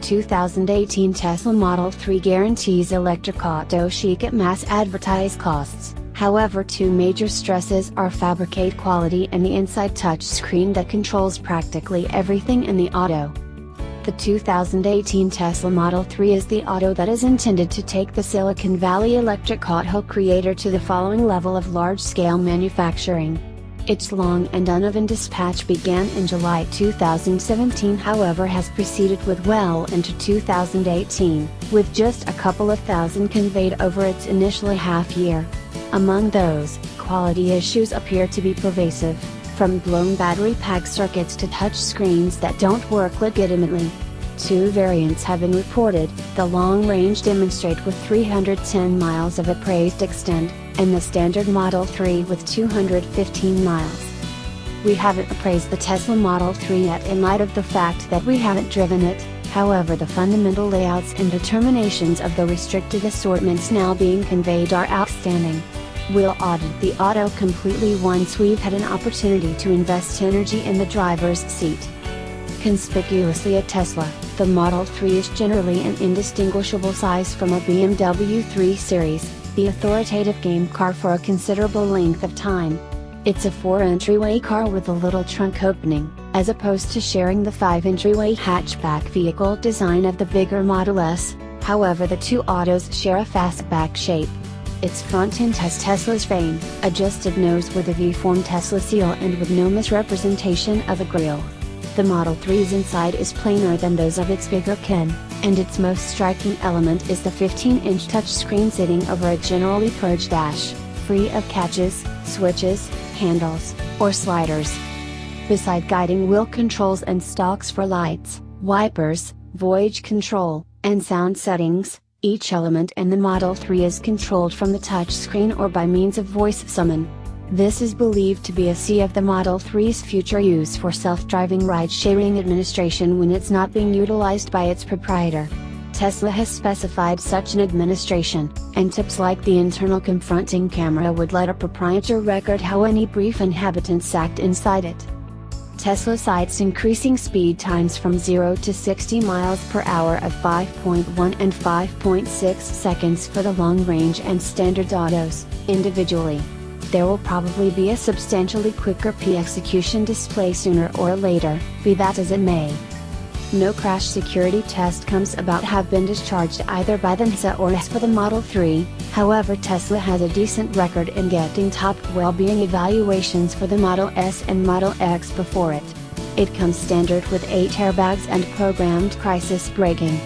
2018 Tesla Model 3 guarantees electric auto chic at mass-advertise costs. However, two major stresses are fabricate quality and the inside touchscreen that controls practically everything in the auto. The 2018 Tesla Model 3 is the auto that is intended to take the Silicon Valley electric auto creator to the following level of large-scale manufacturing. Its long and uneven dispatch began in July 2017, however has proceeded with well into 2018, with just a couple of thousand conveyed over its initially half year. Among those, quality issues appear to be pervasive, from blown battery pack circuits to touch screens that don't work legitimately. Two variants have been reported, the long range demonstrate with 310 miles of appraised extend, and the standard Model 3 with 215 miles. We haven't appraised the Tesla Model 3 yet in light of the fact that we haven't driven it, however the fundamental layouts and determinations of the restricted assortments now being conveyed are outstanding. We'll audit the auto completely once we've had an opportunity to invest energy in the driver's seat. Conspicuously a Tesla, the Model 3 is generally an indistinguishable size from a BMW 3 Series, the authoritative game car for a considerable length of time. It's a 4-entryway car with a little trunk opening, as opposed to sharing the 5-entryway hatchback vehicle design of the bigger Model S, however the two autos share a fastback shape. Its front end has Tesla's fame, adjusted nose with a V-form Tesla seal and with no misrepresentation of a grille. The Model 3's inside is plainer than those of its bigger kin, and its most striking element is the 15-inch touchscreen sitting over a generally purged dash, free of catches, switches, handles, or sliders. Beside guiding wheel controls and stalks for lights, wipers, voyage control, and sound settings, each element in the Model 3 is controlled from the touchscreen or by means of voice summon. This is believed to be a key of the Model 3's future use for self-driving ride-sharing administration when it's not being utilized by its proprietor. Tesla has specified such an administration, and tips like the internal confronting camera would let a proprietor record how any brief inhabitants act inside it. Tesla cites increasing speed times from 0 to 60 miles per hour of 5.1 and 5.6 seconds for the long range and standard autos, individually. There will probably be a substantially quicker P-execution display sooner or later, be that as it may. No crash security test comes about have been discharged either by the NHTSA or ES for the Model 3, however Tesla has a decent record in getting top well-being evaluations for the Model S and Model X before it. It comes standard with 8 airbags and programmed crisis braking.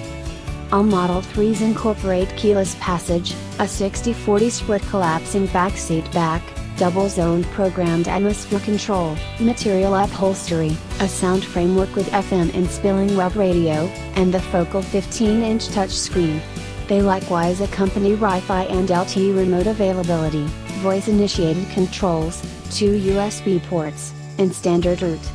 All Model 3s incorporate keyless passage, a 60/40 split collapsing backseat back, double-zone programmed atmosphere control, material upholstery, a sound framework with FM and spilling web radio, and the focal 15-inch touchscreen. They likewise accompany Wi-Fi and LTE remote availability, voice-initiated controls, 2 USB ports, and standard route.